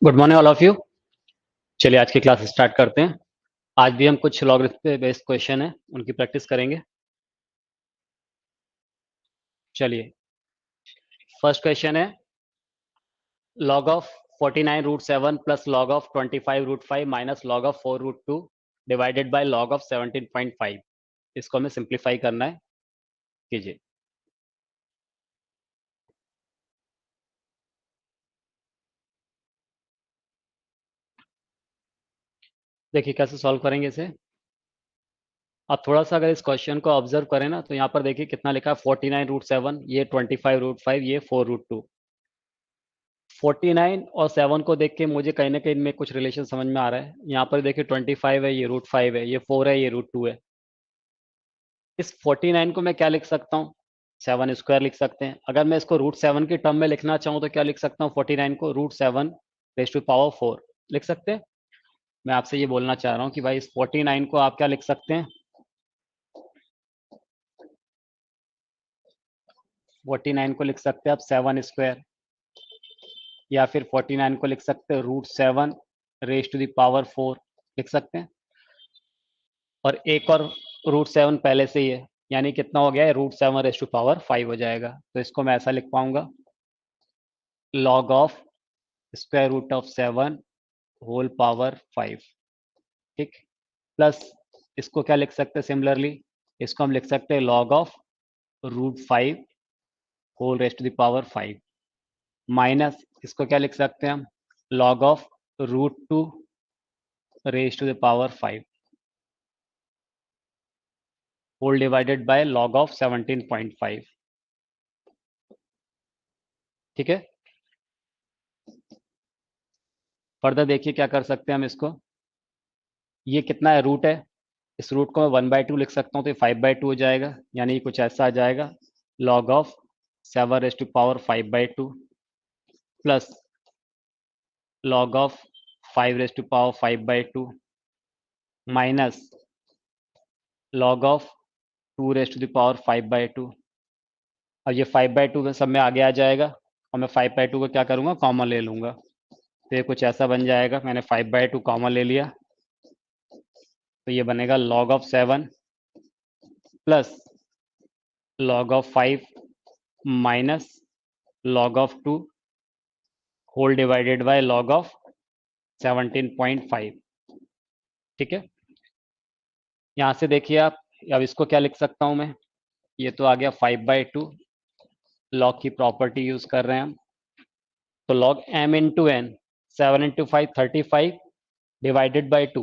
Good morning all of you. चलिए आज की क्लास स्टार्ट करते हैं। आज भी हम कुछ लॉगरिथम पे बेस्ड क्वेश्चन है उनकी प्रैक्टिस करेंगे। चलिए फर्स्ट क्वेश्चन है log of 49 root 7 plus log of 25 root 5 minus log of 4 root 2 divided by log of 17.5। इसको हमें सिंप्लीफाई करना है, कीजिए। देखिए कैसे सॉल्व करेंगे इसे। आप थोड़ा सा अगर इस क्वेश्चन को ऑब्जर्व करें ना, तो यहाँ पर देखिए कितना लिखा है, 49 रूट 7, ये 25 रूट 5, ये 4 रूट 2। 49 और 7 को देख के मुझे कहीं ना कहीं इनमें कुछ रिलेशन समझ में आ रहा है। यहाँ पर देखिए 25 है, ये रूट 5 है, ये 4 है, ये रूट 2 है। इस 49 को मैं क्या लिख सकता हूँ, 7 स्क्वायर लिख सकते हैं। अगर मैं इसको रूट 7 की टर्म में लिखना चाहूँ तो क्या लिख सकता हूँ, 49 को रूट 7 रेज टू पावर 4 लिख सकते हैं। मैं आपसे ये बोलना चाह रहा हूँ कि भाई इस 49 को आप क्या लिख सकते हैं, 49 को लिख सकते हैं आप 7 स्क्वायर, या फिर 49 को लिख सकते हैं root 7 raise to the power 4 लिख सकते हैं। और एक और रूट 7 पहले से ही है, यानी कितना हो गया है, रूट 7 रेज टू पावर 5 हो जाएगा। तो इसको मैं ऐसा लिख पाऊंगा, log of square root of 7 whole power 5। ठीक, प्लस इसको क्या लिख सकते हैं, सिमिलरली इसको हम लिख सकते हैं log of root 5 whole raise to the power 5, minus इसको क्या लिख सकते हैं हम, log of root 2 raise to the power 5 whole divided by log of 17.5। ठीक है, फर्दर देखिए क्या कर सकते हैं हम इसको। ये कितना है, रूट है, इस रूट को मैं 1/2 लिख सकता हूँ, तो ये 5/2 हो जाएगा, यानी कुछ ऐसा आ जाएगा, log of 7 raise to power 5/2 plus log of 5 raise to power 5/2 minus log of 2 raise to the power 5/2। अब ये 5/2 में सब में आगे आ जाएगा, और मैं 5/2 को क्या करूँगा, कॉमन ले लूँगा। तो ये कुछ ऐसा बन जाएगा, मैंने 5/2 कॉमन ले लिया, तो ये बनेगा log of 7 plus log of 5 minus log of 2 whole divided by log of 17.5। ठीक है, यहाँ से देखिए आप, अब इसको क्या लिख सकता हूँ मैं, ये तो आ गया 5/2, लॉग की प्रॉपर्टी यूज कर रहे हैं हम, तो log m into N, 7 into 5 35 divided by 2,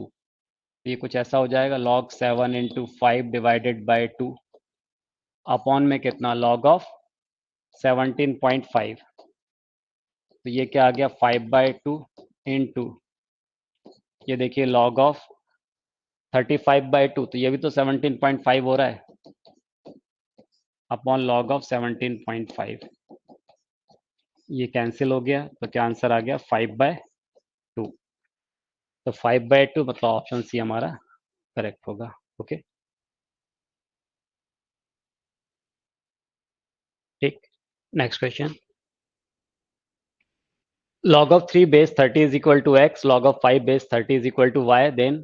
ये कुछ ऐसा हो जाएगा, log 7 into 5 divided by 2 upon में कितना, लॉग ऑफ 17.5। तो ये क्या आ गया, 5/2 इंटू, ये देखिए लॉग ऑफ 35/2, तो ये भी तो 17.5 हो रहा है, अपॉन लॉग ऑफ 17.5। ये कैंसिल हो गया, तो क्या आंसर आ गया, 5/2। तो 5/2 मतलब ऑप्शन सी हमारा करेक्ट होगा। ओके, ठीक, next question. log of 3 base 30 is equal to x, log of 5 base 30 is equal to y, then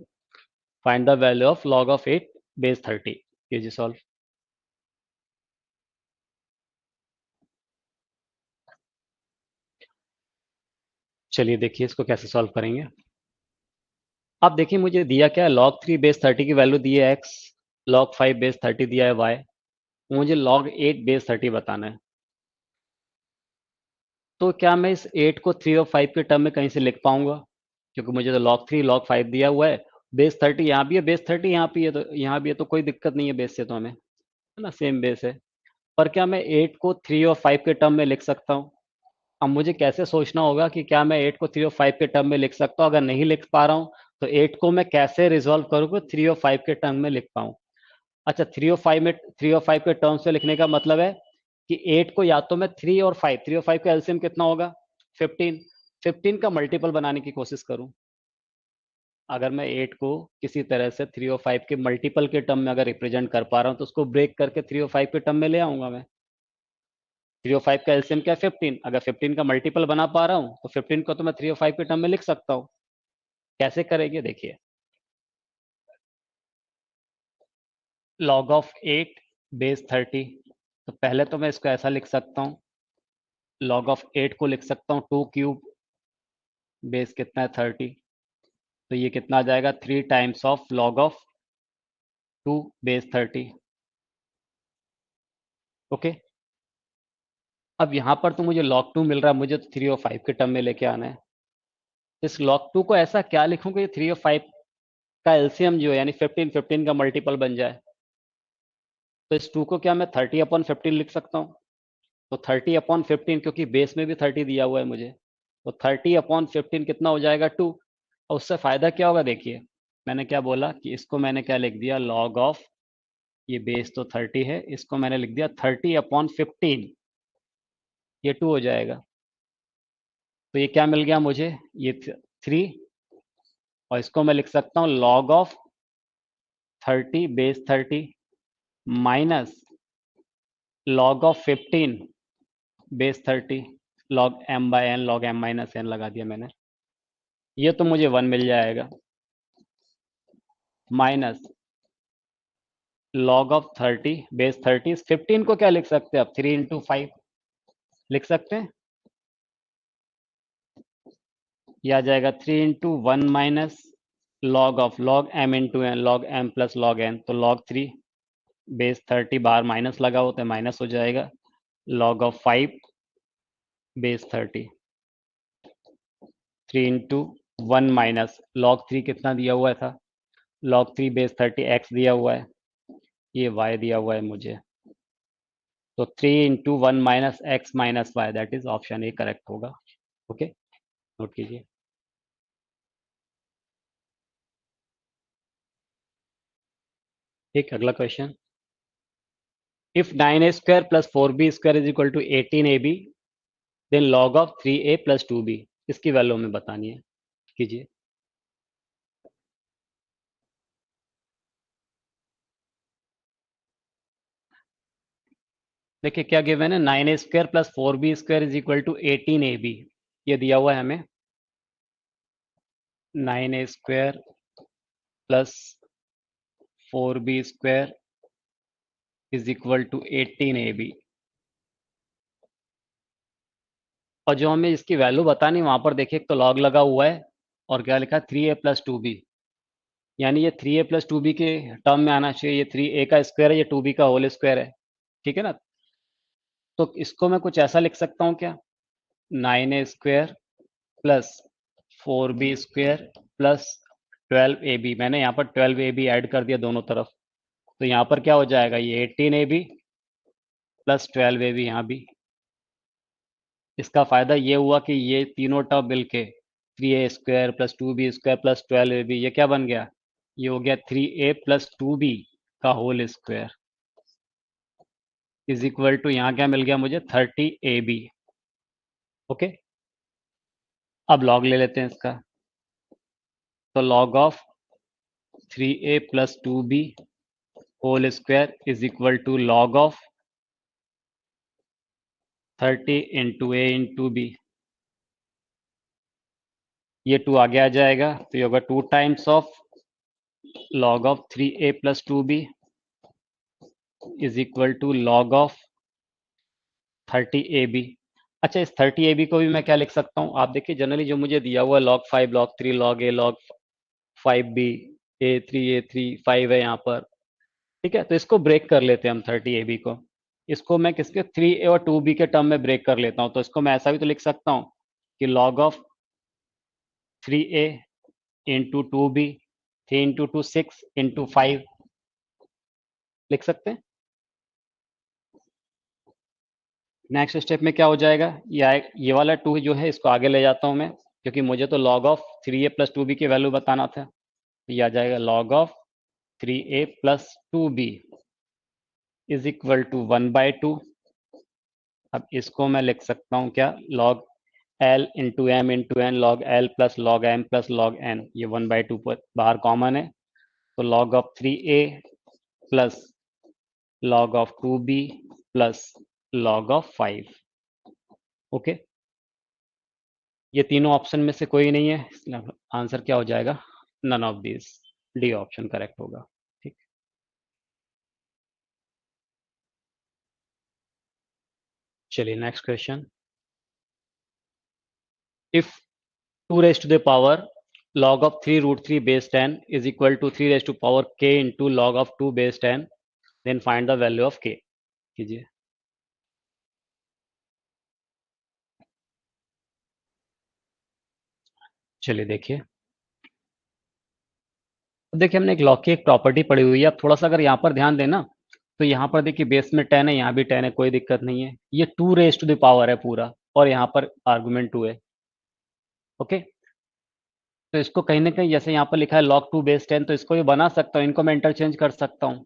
find the value of log of 8 base 30। कीजिए सॉल्व। चलिए देखिए इसको कैसे सॉल्व करेंगे। आप देखिए मुझे दिया क्या है, log 3 बेस 30 की वैल्यू दी है x, log 5 बेस 30 दिया है y, मुझे log 8 बेस 30 बताना है। तो क्या मैं इस 8 को 3 और 5 के टर्म में कहीं से लिख पाऊंगा, क्योंकि मुझे तो log 3 log 5 दिया हुआ है, बेस 30 यहाँ भी है, बेस 30 यहाँ भी है, तो यहाँ भी है, तो कोई दिक्कत नहीं है बेस से, तो हमें है ना, सेम बेस है। पर क्या मैं 8 को 3 और 5 के टर्म में लिख सकता हूँ। अब मुझे कैसे सोचना होगा कि क्या मैं 8 को 3 और 5 के टर्म में लिख सकता हूँ। अगर नहीं लिख पा रहा हूँ तो 8 को मैं कैसे रिजॉल्व करूँ कि 3 और 5 के टर्म में लिख पाऊँ। अच्छा, 3 और 5 के टर्म्स में लिखने का मतलब है कि 8 को या तो मैं 3 और 5 का एलसीएम कितना होगा, 15, 15 का मल्टीपल बनाने की कोशिश करूं। अगर मैं 8 को किसी तरह से 3 और 5 के मल्टीपल के टर्म में अगर रिप्रेजेंट कर पा रहा हूं, तो उसको ब्रेक करके 3 और 5 के टर्म में ले आऊंगा मैं। 305 का एलसीएम क्या है? 15। अगर 15 का मल्टीपल बना पा रहा हूँ तो 15 को तो मैं 305 के टर्म में लिख सकता हूँ। कैसे करेंगे देखिए, लॉग ऑफ 8 बेस 30। तो पहले तो मैं इसको ऐसा लिख सकता हूँ, लॉग ऑफ 8 को लिख सकता हूँ 2 क्यूब, बेस कितना है 30। तो ये कितना आ जाएगा? 3 times of log of 2 base 30। Okay, अब यहाँ पर तो मुझे log 2 मिल रहा है, मुझे तो 305 के टर्म में लेके आना है। इस log 2 को ऐसा क्या लिखूं कि 305 का एलसीएम जो है यानी 15 का मल्टीपल बन जाए। तो इस 2 को क्या मैं 30/15 लिख सकता हूँ? तो 30/15, क्योंकि बेस में भी 30 दिया हुआ है मुझे, तो 30/15 कितना हो जाएगा? 2। और उससे फायदा क्या होगा देखिए, मैंने क्या बोला कि इसको मैंने क्या लिख दिया, लॉग ऑफ, ये बेस तो 30 है, इसको मैंने लिख दिया 30/15, ये 2 हो जाएगा। तो ये क्या मिल गया मुझे? ये 3। और इसको मैं लिख सकता हूँ log of 30 base 30 minus log of 15 base 30, log M by N, log M minus N लगा दिया मैंने। ये तो मुझे 1 मिल जाएगा, माइनस लॉग ऑफ 30 बेस 30। 15 को क्या लिख सकते हैं अब? 3 × 5 लिख सकते हैं। यह आ जाएगा 3 × 1 minus log M into N, log M plus log N. तो लॉग 3 बेस 30 बाहर माइनस लगा होता है, माइनस हो जाएगा, log of 5 base 30। 3 × 1 minus log 3 कितना दिया हुआ था? लॉग 3 बेस 30 एक्स दिया हुआ है, ये वाई दिया हुआ है मुझे। तो 3 × 1 minus X minus Y, that is option A correct होगा। ओके, नोट कीजिए। एक अगला क्वेश्चन, if 9a² + 4b² is equal to 18ab, then log of 3a + 2b, इसकी वैल्यू हमें बतानी है। कीजिए। देखिए क्या गिवन है, 9a² + 4b² is equal to 18ab, ये दिया हुआ है हमें। 9a² + 4b² is equal to 18ab, और जो हमें इसकी वैल्यू बतानी वहां पर देखिए, एक तो लॉग लगा हुआ है और क्या लिखा है 3a + 2b, यानी ये 3a + 2b के टर्म में आना चाहिए। ये 3a का स्क्वायर है, ये 2b का होल स्क्वायर है, ठीक है ना। तो इसको मैं कुछ ऐसा लिख सकता हूँ क्या, 9a² + 4b² + 12ab। मैंने यहाँ पर 12ab ऐड कर दिया दोनों तरफ, तो यहाँ पर क्या हो जाएगा, ये 18ab + 12ab यहाँ भी। इसका फायदा ये हुआ कि ये तीनों टर्म मिलके 3a² + 2b² + 12ab, ये क्या बन गया, ये हो गया 3a + 2b का whole square is equal to, यहाँ क्या मिल गया मुझे, 30ab। ओके, अब लॉग ले लेते हैं इसका। तो log of 3a + 2b whole square is equal to log of 30 × a × b। ये 2 आगे आ जाएगा, तो ये होगा 2 times of log of 3a + 2b is equal to log of 30ab। अच्छा, इस 30ab को भी मैं क्या लिख सकता हूँ, आप देखिए जनरली जो मुझे दिया हुआ है log 5, log 3, log a, log 5b, a3 5 है यहाँ पर, ठीक है। तो इसको ब्रेक कर लेते हैं हम 30ab को। इसको मैं किसके, 3a और 2b के टर्म में ब्रेक कर लेता हूँ। तो इसको मैं ऐसा भी तो लिख सकता हूँ कि log ऑफ 3a × 2b, 3 × 2 6 × 5 लिख सकते हैं। नेक्स्ट स्टेप में क्या हो जाएगा, ये वाला 2 जो है इसको आगे ले जाता हूँ मैं, क्योंकि मुझे तो log ऑफ 3a + 2b की वैल्यू बताना था। तो ये आ जाएगा log of 3a + 2b is equal to 1/2। अब इसको मैं लिख सकता हूँ क्या, log l × m × n, log l + log m + log n, ये 1/2 पर बाहर कॉमन है। तो log of 3a + log of 2b + log of 5। Okay, ये तीनों ऑप्शन में से कोई नहीं है, इसलिए आंसर क्या हो जाएगा? None of this. D option correct होगा। ठीक, चलिए next question. If 2 raised to the power log of 3 root 3 base 10 is equal to 3 raised to power k into log of 2 base 10, then find the value of k। कीजिए। चलिए देखिए, देखिए हमने एक log की एक प्रॉपर्टी पढ़ी हुई है। अब थोड़ा सा अगर यहाँ पर ध्यान देना, तो यहाँ पर देखिए बेस में 10 है, यहाँ भी 10 है, कोई दिक्कत नहीं है। ये 2 रेज टू द पावर है पूरा, और यहाँ पर आर्गुमेंट 2 है। ओके, तो इसको कहीं ना कहीं जैसे यहाँ पर लिखा है log 2 बेस 10, तो इसको भी बना सकता हूँ, इनको मैं इंटरचेंज कर सकता हूँ।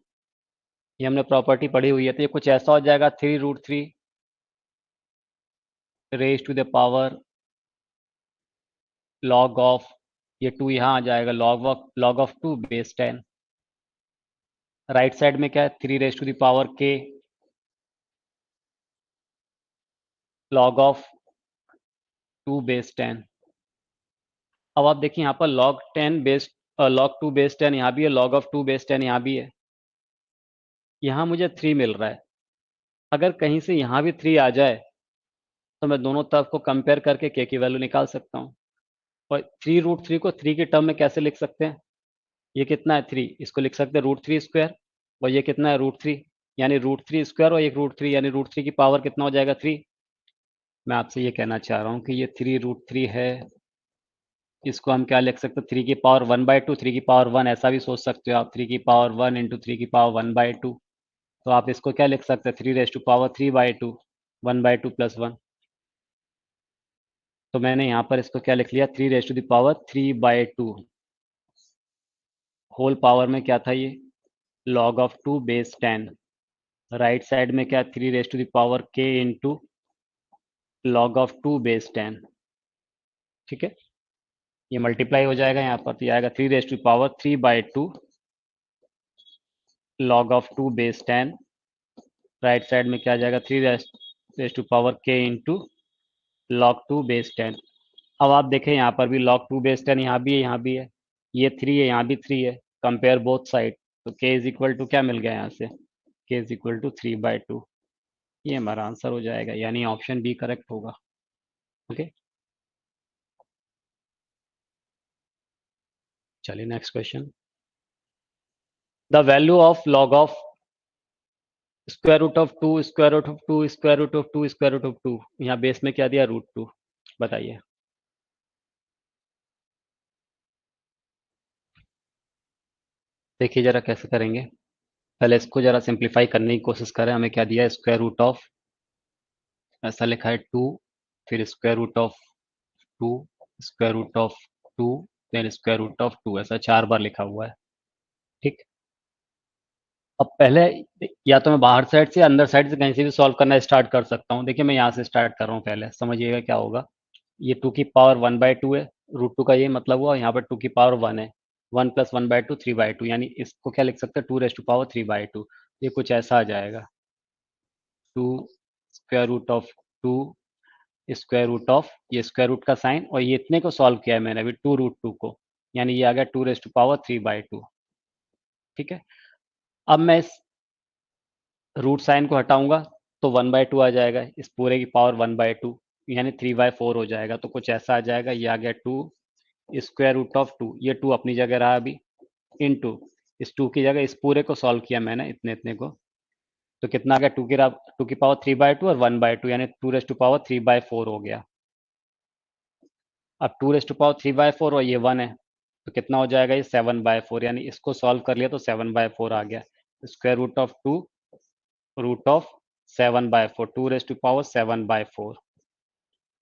ये हमने प्रॉपर्टी पढ़ी हुई है, तो ये कुछ ऐसा हो जाएगा 3 root 3 raise to the power log of, ये 2 यहाँ आ जाएगा, log of 2 base 10। Right side में क्या है? 3 raise to the power k log of 2 base 10। अब आप देखिए यहाँ पर log 2 बेस 10 यहाँ भी है, log ऑफ 2 बेस 10 यहाँ भी है। यहाँ मुझे 3 मिल रहा है। अगर कहीं से यहाँ भी 3 आ जाए, तो मैं दोनों तरफ को कंपेयर करके k की वैल्यू निकाल सकता हूँ। और 3 रूट 3 को 3 के टर्म में कैसे लिख सकते हैं? ये कितना है? 3, इसको लिख सकते हैं रूट 3 स्क्वायर। और ये कितना है? रूट 3, यानी रूट 3 स्क्वायर और एक रूट 3, यानी रूट 3 की पावर कितना हो जाएगा? 3। मैं आपसे ये कहना चाह रहा हूँ कि ये 3 रूट 3 है, इसको हम क्या लिख सकते हैं? 3 की पावर 1/2, 3 की पावर 1, ऐसा भी सोच सकते हो आप, 3 की पावर 1 इंटू 3 की पावर 1/2। तो आप इसको क्या लिख सकते हैं? 3 रेज टू पावर 3/2, 1/2 प्लस 1। तो मैंने यहाँ पर इसको क्या लिख लिया? 3 raise to the power 3/2। Whole power में क्या था ये? log of 2 base 10। Right side में क्या? 3 raise to the power k into log of 2 base 10। ठीक है, ये मल्टीप्लाई हो जाएगा यहाँ पर, तो ये आएगा 3 raise to power 3/2 log of 2 base 10। Right side में क्या आ जाएगा? 3 raise to power k into log 2 base 10। अब आप देखें यहाँ पर भी log 2 बेस 10 यहाँ भी है, यहाँ भी है, ये 3 है, यहाँ भी 3 है, कंपेयर बोथ साइड। तो k इज इक्वल टू क्या मिल गया यहाँ से? k is equal to 3/2। ये हमारा आंसर हो जाएगा, यानी ऑप्शन बी करेक्ट होगा। ओके, चलिए next question. The value of log of square root of 2 square root of 2 square root of 2 square root of 2, यहाँ बेस में क्या दिया? रूट 2। बताइए। देखिए जरा कैसे करेंगे, पहले इसको जरा सिंप्लीफाई करने की कोशिश करें। हमें क्या दिया? स्क्वायर रूट ऑफ, ऐसा लिखा है 2, फिर square root of 2, square root of 2, then square root of 2, ऐसा 4 बार लिखा हुआ है। ठीक, अब पहले या तो मैं बाहर साइड से, अंदर साइड से, कहीं से भी सॉल्व करना स्टार्ट कर सकता हूँ। देखिए मैं यहाँ से स्टार्ट कर रहा हूँ, पहले समझिएगा क्या होगा। ये 2 की पावर 1/2 है, रूट 2 का ये मतलब हुआ, यहाँ पर 2 की पावर 1 है, 1 प्लस 1/2 3/2, यानी इसको क्या लिख सकते हैं? 2 रेज टू पावर 3/2। ये कुछ ऐसा आ जाएगा, 2 square root of 2 square root of, ये स्क्वायर रूट का साइन, और ये इतने को सॉल्व किया है मैंने अभी 2 रूट 2 को, यानी ये आ गया 2 रेज टू पावर 3/2। ठीक है, अब मैं इस रूट साइन को हटाऊंगा, तो 1/2 आ जाएगा, इस पूरे की पावर 1/2, यानी 3/4 हो जाएगा। तो कुछ ऐसा आ जाएगा, ये आ गया 2 स्क्वायर रूट ऑफ 2, ये 2 अपनी जगह रहा अभी, इनटू इस 2 की जगह इस पूरे को सॉल्व किया मैंने, इतने इतने को, तो कितना आ गया? 2 की पावर 3/2 और 1/2, यानी 2 रेज टू पावर 3/4 हो गया। अब 2 रेज टू पावर 3/4 और ये 1 है, तो कितना हो जाएगा? ये 7/4, यानी इसको सॉल्व कर लिया तो 7/4 आ गया। Square root of 2 root of 7/4, 2 raise to power 7/4।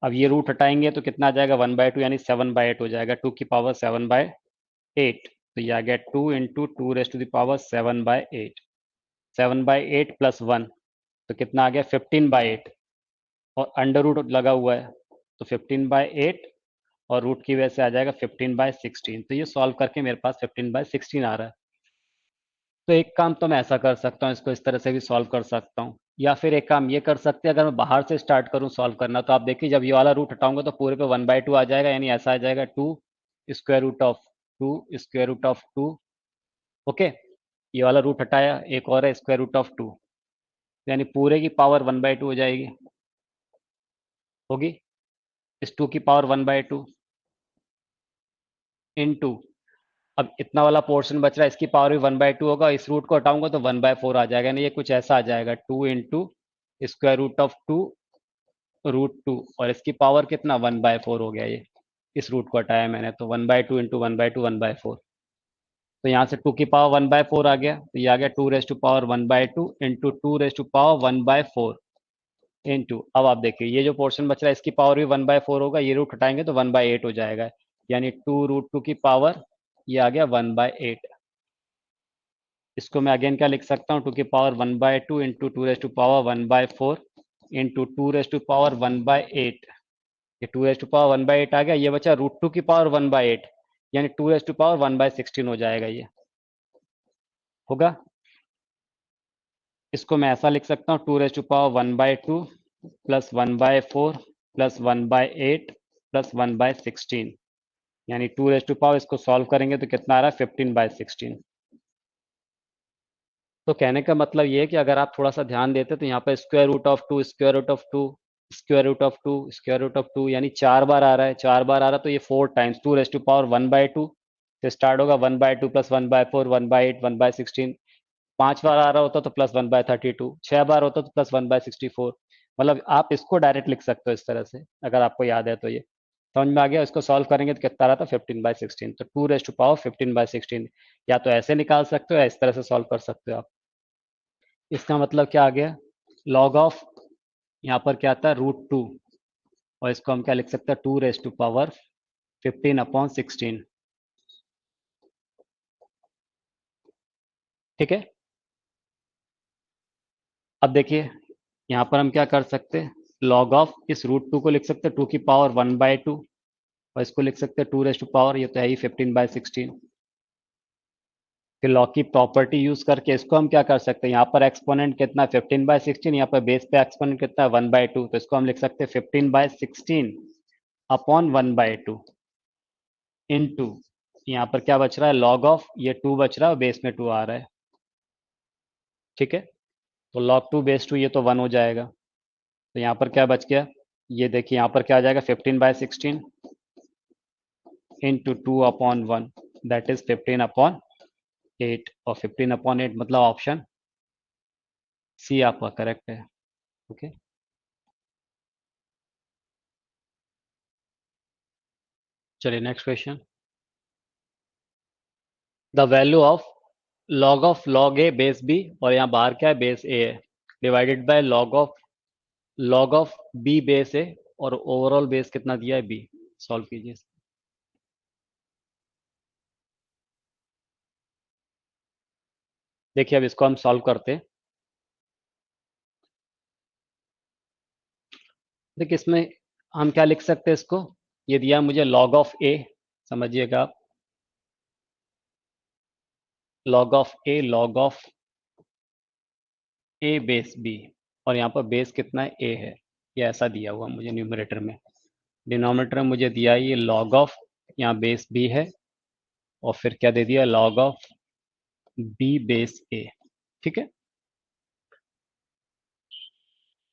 अब ये रूट हटाएंगे तो कितना आ जाएगा? 1/2, यानी 7/8 हो जाएगा, 2 की पावर 7/8। तो ये आ गया 2 into 2 raise to the power 7/8, 7/8 plus 1, तो कितना आ गया? 15/8, और अंडर रूट लगा हुआ है, तो 15/8, और रूट की वजह से आ जाएगा 15/16। तो ये सॉल्व करके मेरे पास 15/16 आ रहा है। तो एक काम तो मैं ऐसा कर सकता हूँ, इसको इस तरह से भी सॉल्व कर सकता हूँ। या फिर एक काम ये कर सकते हैं, अगर मैं बाहर से स्टार्ट करूं सॉल्व करना, तो आप देखिए जब ये वाला रूट हटाऊंगा तो पूरे पे 1/2 आ जाएगा, यानी ऐसा आ जाएगा 2 √2 ओके। ये वाला रूट हटाया, एक और है √2, यानी पूरे की पावर 1/2 हो जाएगी, होगी इस 2 की पावर 1/2 इनटू, अब इतना वाला पोर्शन बच रहा है, इसकी पावर भी 1/2 होगा, इस रूट को हटाऊंगा तो 1/4 आ जाएगा, यानी ये कुछ ऐसा आ जाएगा 2 इंटू √2 और इसकी पावर कितना 1/4 हो गया ये, इस रूट को हटाया मैंने तो 1/2 इंटू 1/2 1/4, तो यहाँ से 2 की पावर 1/4 आ गया, तो ये आ गया 2 ⁻1/2 इंटू 2 ⁻1/4 इंटू, अब आप देखिए ये जो पोर्शन बच रहा है इसकी पावर भी 1/4 होगा, ये रूट हटाएंगे तो 1/8 हो जाएगा, यानी 2 √2 की पावर ये आ गया 1/8। इसको मैं अगेन क्या लिख सकता हूँ, 2 की पावर 1/2 इंटू 2 ⁻1/4 इंटू 2 ⁻1/8, ये 2 ⁻1/8 आ गया, ये बचा √2 की पावर 1/8, यानी 2 ⁻1/16 हो जाएगा ये, होगा। इसको मैं ऐसा लिख सकता हूँ 2 ⁻1/2 प्लस 1/4 प्लस 1/8 प्लस 1/16, यानी 2 इसको सॉल्व करेंगे तो कितना आ रहा है 15/16। तो कहने का मतलब ये है कि अगर आप थोड़ा सा ध्यान देते तो यहाँ पर √2 √2 यानी 4 बार आ रहा है, 4 बार आ रहा है, तो ये 4 टाइम्स 2 ⁻1/2 से स्टार्ट होगा, 1/2 प्लस 1/4 1/8 1/16, 5 बार आ रहा होता तो प्लस 1/32, 6 बार होता तो प्लस 1/64, मतलब आप इसको डायरेक्ट लिख सकते हो इस तरह से, अगर आपको याद है तो ये समझ में आ गया। इसको सॉल्व करेंगे तो कितना रहा था 15/16, तो 2 ⁻15/16, या तो ऐसे निकाल सकते हो या इस तरह से सॉल्व कर सकते हो आप। इसका मतलब क्या आ गया, लॉग ऑफ, यहाँ पर क्या आता है √2, और इसको हम क्या लिख सकते हैं 2 ⁻15/16, ठीक है। अब देखिए यहाँ पर हम क्या कर सकते हैं, लॉग ऑफ इस √2 को लिख सकते हैं 2 की पावर 1/2, और इसको लिख सकते हैं 2 ये तो है ही 15/16। फिर लॉग की प्रॉपर्टी यूज करके इसको हम क्या कर सकते हैं, यहाँ पर एक्सपोनेंट कितना है 15/16, यहाँ पर बेस पे एक्सपोनेंट कितना है 1/2, तो इसको हम लिख सकते हैं 15/16 अपॉन 1/2 इनटू, यहाँ पर क्या बच रहा है लॉग ऑफ, ये 2 बच रहा है और बेस में 2 आ रहा है, ठीक है। तो log 2 बेस 2 ये तो 1 हो जाएगा, तो यहाँ पर क्या बच गया, ये देखिए यहाँ पर क्या आ जाएगा 15/16 इंटू 2/1, दैट इज 15/8, और 15/8 मतलब ऑप्शन सी आपका करेक्ट है, ओके। चलिए next question, the value of log A base B, और यहाँ बाहर क्या है बेस ए है, divided by log of B base A, और ओवरऑल बेस कितना दिया है बी, सॉल्व कीजिए। देखिए अब इसको हम सॉल्व करते हैं, देखिए इसमें हम क्या लिख सकते हैं इसको, ये दिया मुझे लॉग ऑफ ए, समझिएगा आप, log of A base B, और यहाँ पर बेस कितना है ए है, ये ऐसा दिया हुआ मुझे न्यूमरेटर में, डिनोमिनेटर में मुझे दिया ये लॉग ऑफ, यहाँ बेस बी है, और फिर क्या दे दिया लॉग ऑफ बी बेस ए, ठीक है।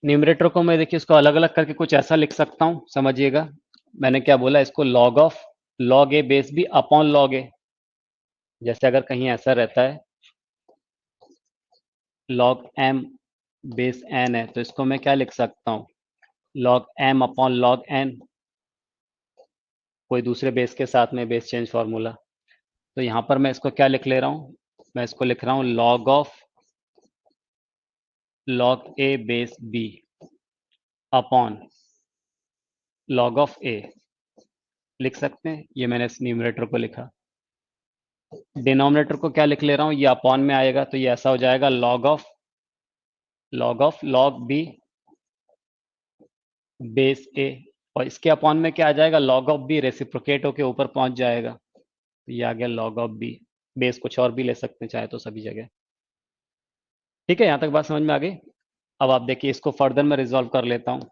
न्यूमरेटर को मैं देखिए इसको अलग अलग करके कुछ ऐसा लिख सकता हूँ, समझिएगा मैंने क्या बोला, इसको log of log A base B upon log A, जैसे अगर कहीं ऐसा रहता है लॉग एम बेस एन है, तो इसको मैं क्या लिख सकता हूँ log M upon log N, कोई दूसरे बेस के साथ में बेस चेंज फार्मूला, तो यहाँ पर मैं इसको क्या लिख ले रहा हूँ, मैं इसको लिख रहा हूँ log of log A base B upon log of A, लिख सकते हैं, ये मैंने इस न्यूमरेटर को लिखा। डिनोमिनेटर को क्या लिख ले रहा हूँ, ये अपॉन में आएगा, तो ये ऐसा हो जाएगा log of log B base A, और इसके अपॉन में क्या आ जाएगा लॉग ऑफ बी, रेसिप्रोकेट होके ऊपर पहुंच जाएगा, तो ये आ गया लॉग ऑफ बी, बेस कुछ और भी ले सकते हैं चाहे तो सभी जगह, ठीक है। यहाँ तक बात समझ में आ गई। अब आप देखिए, इसको फर्दर मैं रिजॉल्व कर लेता हूँ।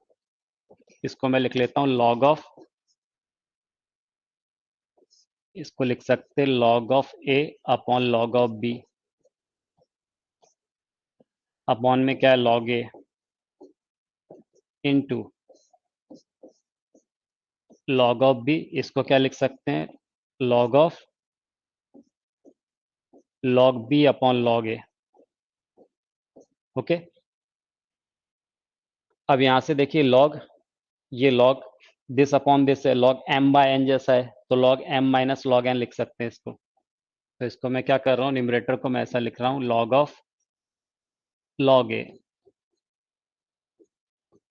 इसको मैं लिख लेता हूँ लॉग ऑफ, इसको लिख सकते log of A upon log of B. Upon में क्या है, log A into log of B. इसको क्या लिख सकते हैं, log of log B upon log A. Okay, अब यहां से देखिए लॉग, ये लॉग दिस अपॉन दिस है, लॉग एम बाय एन जैसा है, तो log M minus log N लिख सकते हैं इसको। तो इसको मैं क्या कर रहा हूँ, न्यूमरेटर को मैं ऐसा लिख रहा हूँ, log of log A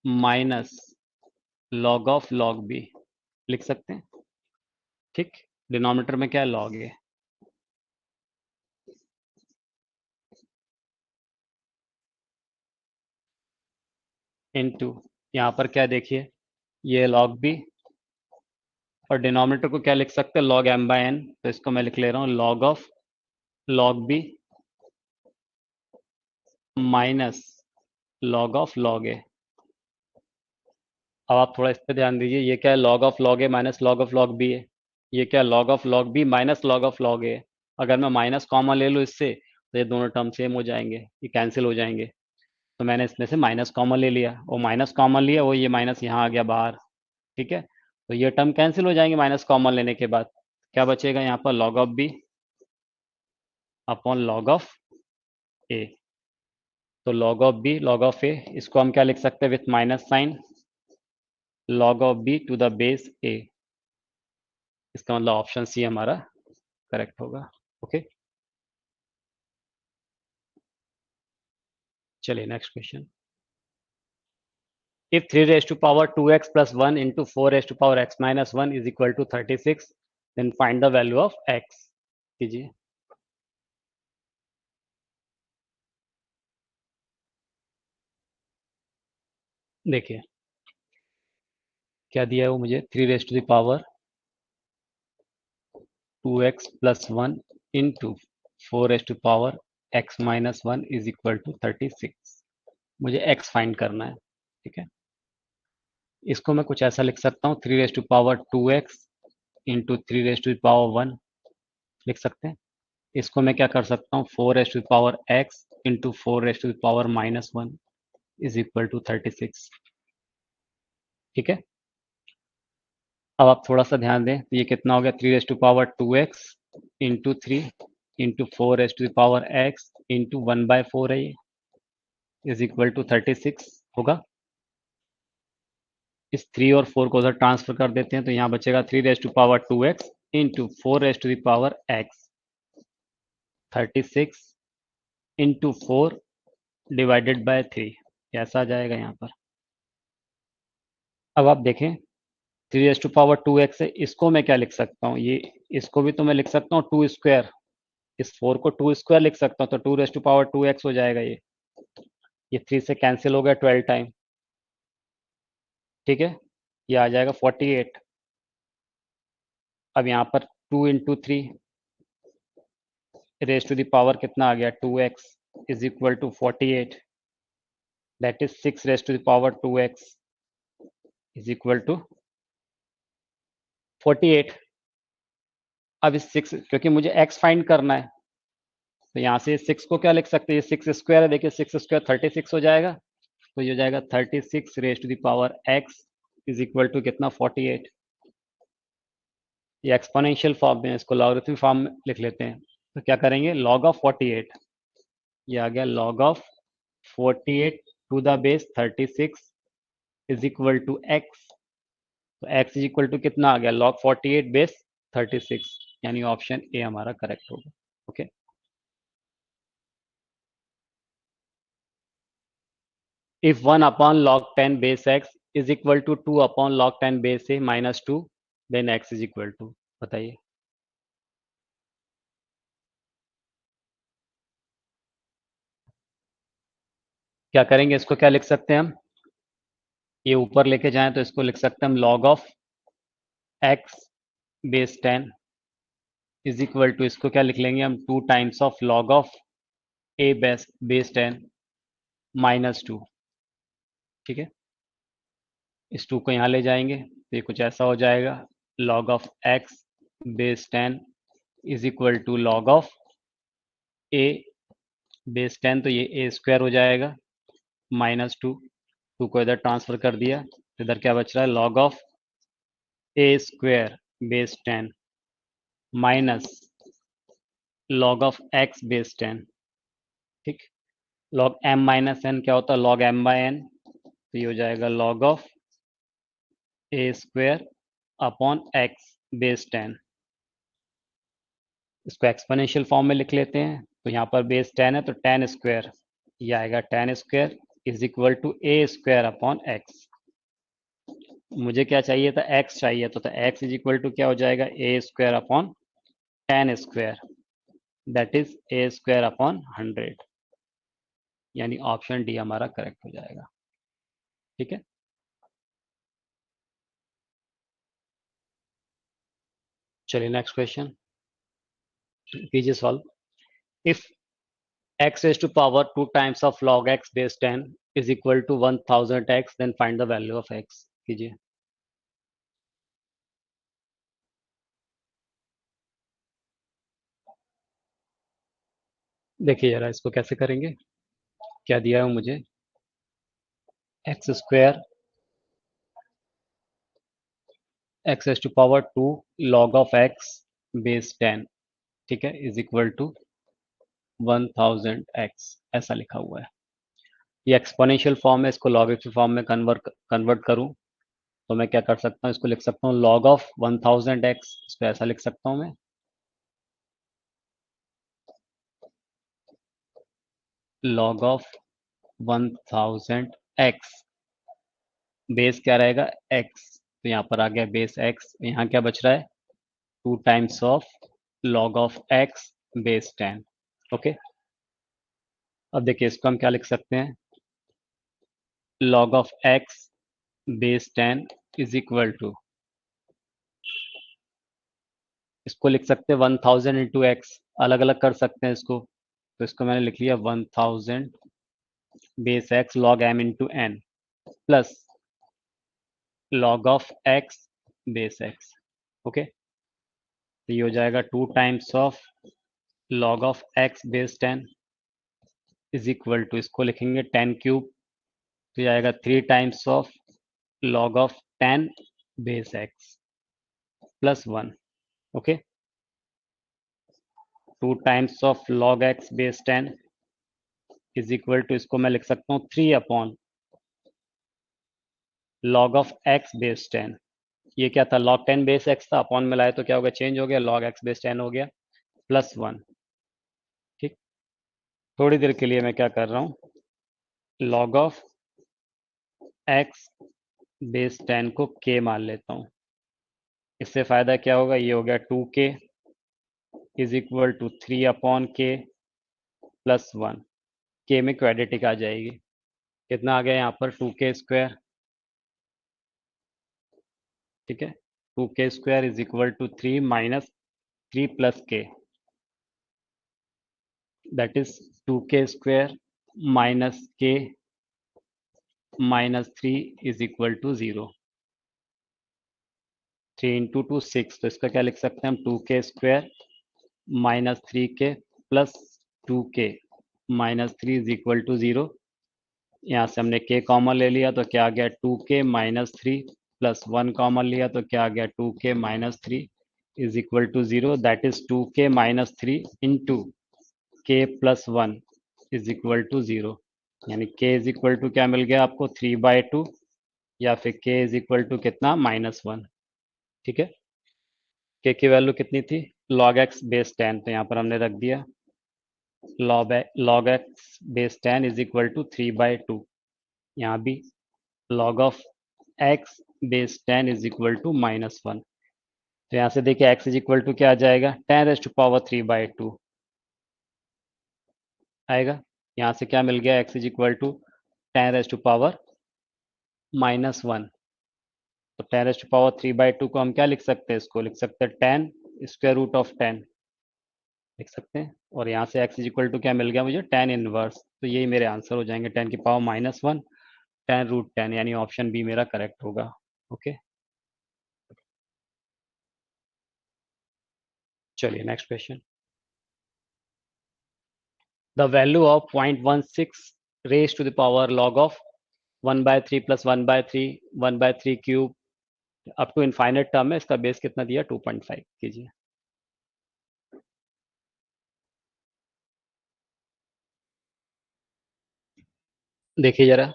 minus log of log B लिख सकते हैं। ठीक, डिनोमिनेटर में क्या है, लॉग ए। इनटू यहाँ पर क्या देखिए, ये लॉग बी, और डिनोमिनेटर को क्या लिख सकते हैं, लॉग एम बाय एन। तो इसको मैं लिख ले रहा हूँ log of log B minus log of log A. अब आप थोड़ा इस पे ध्यान दीजिए, ये क्या है, log of log A minus log of log B है। ये क्या है, log of log B minus log of log A. अगर मैं माइनस कॉमन ले लूँ इससे, तो ये दोनों टर्म सेम हो जाएंगे, ये कैंसिल हो जाएंगे। तो मैंने इसमें से माइनस कॉमन ले लिया, वो माइनस कॉमन लिया, वो ये माइनस यहाँ आ गया बाहर। ठीक है, तो ये टर्म कैंसिल हो जाएंगे माइनस कॉमन लेने के बाद। क्या बचेगा यहाँ पर, log of B upon log of A. तो log of B log of A, इसको हम क्या लिख सकते हैं, with minus sign, log of B to the base A. इसका मतलब ऑप्शन सी हमारा करेक्ट होगा। ओके, चलिए next question. If 3 raised to power 2x plus 1 into 4 raised to power x minus 1 is equal to 36, then find the value of x। कीजिए। देखिए क्या दिया है वो मुझे, 3 raised to the power 2x plus 1 into 4 raised to power x minus 1 is equal to 36। मुझे x find करना है। ठीक है, इसको मैं कुछ ऐसा लिख सकता हूँ, 3 raised to power 2x into 3 raised to the power 1 लिख सकते हैं। इसको मैं क्या कर सकता हूँ, 4 raised to the power x into 4 raised to the power minus 1 is equal to 36। ठीक है, अब आप थोड़ा सा ध्यान दें, तो ये कितना हो गया, 3 raise to power 2x into 3 into 4 raise to power x into 1/4 है, ये इज इक्वल टू 36 होगा। इस 3 और 4 को उधर ट्रांसफर कर देते हैं, तो यहाँ बचेगा 3 raise to power 2x into 4 raise to power x। 36 into 4 divided by 3, ऐसा आ जाएगा यहाँ पर। अब आप देखें, 3 रेज टू पावर 2x है, इसको मैं क्या लिख सकता हूँ, ये इसको भी तो मैं लिख सकता हूँ 2 स्क्वायर। इस 4 को 2 स्क्वायर लिख सकता हूँ, तो 2 रेज टू पावर 2x हो जाएगा। ये 3 से कैंसिल हो गया 12 टाइम। ठीक है, ये आ जाएगा 48। अब यहाँ पर 2 into 3 raise to the power कितना आ गया, 2x is equal to 48, that is 6 raise to the power 2x is equal to 48। अब इस 6, क्योंकि मुझे x फाइंड करना है, तो यहाँ से 6 को क्या लिख सकते हैं, ये 6 स्क्वायर है, देखिए 6 स्क्वायर 36 हो जाएगा। तो ये हो जाएगा 36 raise to the power x is equal to कितना, 48। ये एक्सपोनेंशियल फॉर्म में, इसको लॉगरिथमिक फॉर्म में लिख लेते हैं। तो क्या करेंगे, लॉग ऑफ 48, ये आ गया log of 48 to the base 36 is equal to x। तो x इज इक्वल टू कितना आ गया, लॉग 48 बेस 36, यानी ऑप्शन ए हमारा करेक्ट होगा। Okay, if 1 upon log 10 base x is equal to 2 upon log 10 base a minus 2, then x is equal to, बताइए। क्या करेंगे, इसको क्या लिख सकते हैं हम, ये ऊपर लेके जाएं तो इसको लिख सकते हैं हम log of x base 10 is equal to, इसको क्या लिख लेंगे हम, 2 times of log of a base 10 minus 2। ठीक है, इस 2 को यहाँ ले जाएंगे तो ये कुछ ऐसा हो जाएगा, log of x base 10 is equal to log of a base 10, तो ये a स्क्वायर हो जाएगा -2, 2 को इधर ट्रांसफर कर दिया, इधर क्या बच रहा है, log of a square base 10 minus log of x base 10। ठीक, log m माइनस n क्या होता है, log m बाय n, तो ये हो जाएगा log of a square upon x base 10। इसको एक्सपोनेंशियल फॉर्म में लिख लेते हैं, तो यहाँ पर बेस 10 है तो 10 स्क्वायर, ये आएगा 10 square is equal to a square upon x। मुझे क्या चाहिए था, x चाहिए तो x इज इक्वल टू क्या हो जाएगा, a square upon 10 square, that is a square upon 100, यानी ऑप्शन डी हमारा करेक्ट हो जाएगा। ठीक है, चलिए नेक्स्ट क्वेश्चन कीजिए solve. If x raised to power 2 times of log x base 10 is equal to 1000x, then find the value of x। कीजिए। देखिए जरा इसको कैसे करेंगे, क्या दिया है मुझे, x square x raise to power 2 log of x base 10, ठीक है, इज इक्वल टू 1000x, ऐसा लिखा हुआ है। ये एक्सपोनेंशियल फॉर्म है, इसको लॉगरिथमिक फॉर्म में कन्वर्ट करूं तो मैं क्या कर सकता हूँ, इसको लिख सकता हूँ log ऑफ 1000x, इसको ऐसा लिख सकता हूँ मैं, log ऑफ 1000x, बेस क्या रहेगा x, तो यहाँ पर आ गया बेस x, यहाँ क्या बच रहा है 2 times of log of x base 10। Okay, अब देखिए इसको हम क्या लिख सकते हैं, log of x base 10 is equal to, इसको लिख सकते हैं 1000 इंटू एक्स, अलग अलग कर सकते हैं इसको, तो इसको मैंने लिख लिया 1000 base x log m into n plus log of x base x। Okay, तो ये हो जाएगा 2 times of log of x base 10 is equal to, इसको लिखेंगे 10 क्यूब, तो ये आएगा 3 times of log of 10 base x plus 1। Okay, 2 times of log x base 10 is equal to, इसको मैं लिख सकता हूँ 3 upon log of x base 10, ये क्या था log 10 बेस x था, अपॉन में लाए तो क्या हो गया, चेंज हो गया, log x बेस 10 हो गया प्लस 1। ठीक, थोड़ी देर के लिए मैं क्या कर रहा हूँ, log ऑफ x बेस 10 को k मान लेता हूँ, इससे फायदा क्या होगा, ये हो गया 2k is equal to 3 upon k plus 1, k में क्वाड्रेटिक आ जाएगी, कितना आ गया यहाँ पर 2k स्क्वायर। ठीक है, 2k square is equal to 3 minus 3 plus k, that is 2k square minus k minus 3 is equal to 0। 3 into 2 6, तो इसका क्या लिख सकते हैं हम, 2k square minus 3k plus 2k minus 3 is equal to 0। यहाँ से हमने k कॉमन ले लिया तो क्या आ गया 2k माइनस 3 प्लस 1 कॉमन लिया तो क्या आ गया 2k minus 3 is equal to 0, that is 2k minus 3 into k plus 1 is equal to 0, यानी k इज इक्वल टू क्या मिल गया आपको 3/2, या फिर k इज इक्वल टू कितना -1। ठीक है, k की वैल्यू कितनी थी, log x बेस 10, तो यहाँ पर हमने रख दिया log x base 10 is equal to 3/2, यहाँ भी log of x base 10 is equal to -1, तो यहाँ से देखिए x इज इक्वल टू क्या आ जाएगा, 10⁻³ आएगा, यहाँ से क्या मिल गया, x इज इक्वल टू 10⁻⁻1, तो 10⁻³ को हम क्या लिख सकते हैं, इसको लिख सकते हैं 10 स्क्वायर रूट ऑफ 10 लिख सकते हैं, और यहाँ से x इज इक्वल टू क्या मिल गया मुझे, 10 इनवर्स, तो यही मेरे आंसर हो जाएंगे 10⁻⁻1 10√10 यानी ऑप्शन बी मेरा करेक्ट होगा। ओके, चलिए next question. The value of 0.16 raise to the power log of 1/3 plus 1/3 1/3 cube up to infinite term है, इसका बेस कितना दिया 2.5 कीजिए। देखिए जरा,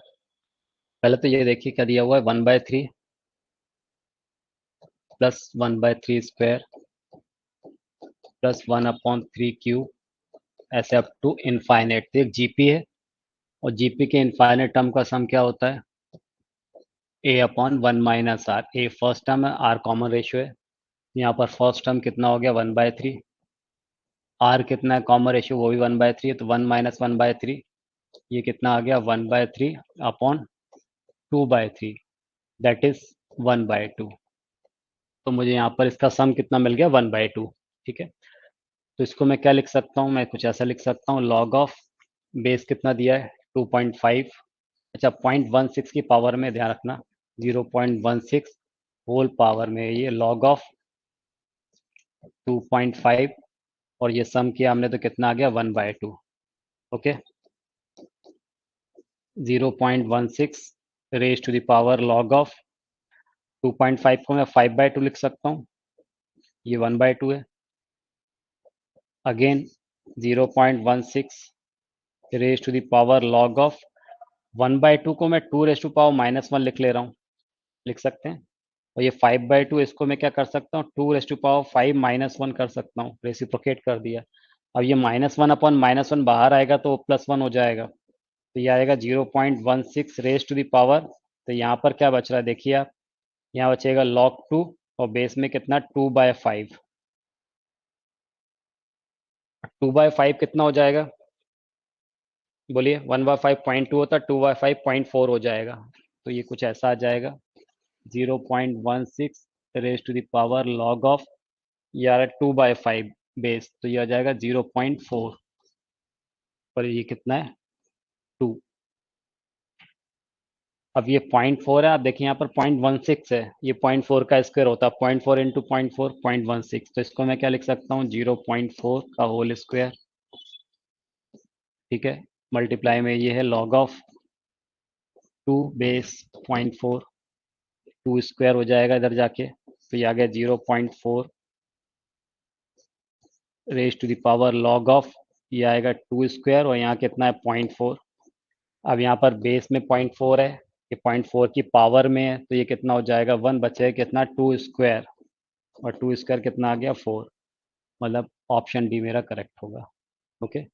पहले तो ये देखिए क्या दिया हुआ है, 1/3 प्लस 1/3 स्क्वायर प्लस 1/3 क्यूब ऐसे अप टू इनफाइनाइट। तो एक जीपी है और जीपी के इनफाइनाइट टर्म का सम क्या होता है, a/1 - r। ए फर्स्ट टर्म है, आर कॉमन रेशियो है, यहाँ पर फर्स्ट टर्म कितना हो गया 1/3, आर कितना है कॉमन रेशियो वो भी 1/3 है, तो 1 - 1/3 ये कितना आ गया 1/3 अपॉन 2/3 दैट इज 1/2। तो मुझे यहाँ पर इसका सम कितना मिल गया 1/2। ठीक है, तो इसको मैं क्या लिख सकता हूँ, मैं कुछ ऐसा लिख सकता हूँ, लॉग ऑफ बेस कितना दिया है 2.5, अच्छा 0.16 की पावर में ध्यान रखना, 0.16 होल पावर में ये लॉग ऑफ 2.5 और ये सम किया हमने तो कितना आ गया 1/2। Okay, 0.16 raise to the power log of 2.5 को मैं 5/2 लिख सकता हूँ, ये 1/2 है। Again 0.16 raise to the power log of 1/2 को मैं 2 रेज टू पावर -1 लिख ले रहा हूँ, लिख सकते हैं। और ये 5/2 इसको मैं क्या कर सकता हूँ 2 रेज टू पावर 5 -1 कर सकता हूँ, रेसिप्रोकेट कर दिया। अब ये -1/-1 बाहर आएगा तो +1 हो जाएगा, तो ये आएगा 0.16 रेज टू द पावर। तो यहाँ पर क्या बच रहा है देखिए आप, यहाँ बचेगा log 2 और बेस में कितना 2/5। 2/5 कितना हो जाएगा बोलिए, 1/5 0.2 होता, 2/5 0.4 हो जाएगा, तो ये कुछ ऐसा आ जाएगा 0.16 raise to the power log of यार 2/5 बेस, तो ये आ जाएगा 0.4 और ये कितना है 2। अब ये 0.4 है, आप देखिए यहाँ पर 0.16 है, ये 0.4 का स्क्वायर होता है, 0.4 इंटू 0.4 0.16, तो इसको मैं क्या लिख सकता हूँ 0.4 का होल स्क्वायर। ठीक है, मल्टीप्लाई में ये है लॉग ऑफ 2 बेस 0.4, 2 स्क्वायर हो जाएगा इधर जाके, तो ये आ गया 0.4 raise to the power log of, ये आएगा 2 स्क्वायर और यहाँ कितना है 0.4। अब यहाँ पर बेस में 0.4 है, ये 0.4 की पावर में है, तो ये कितना हो जाएगा 1 बचेगा कितना 2 स्क्वायर, और 2 स्क्वायर कितना आ गया 4, मतलब ऑप्शन डी मेरा करेक्ट होगा। ओके।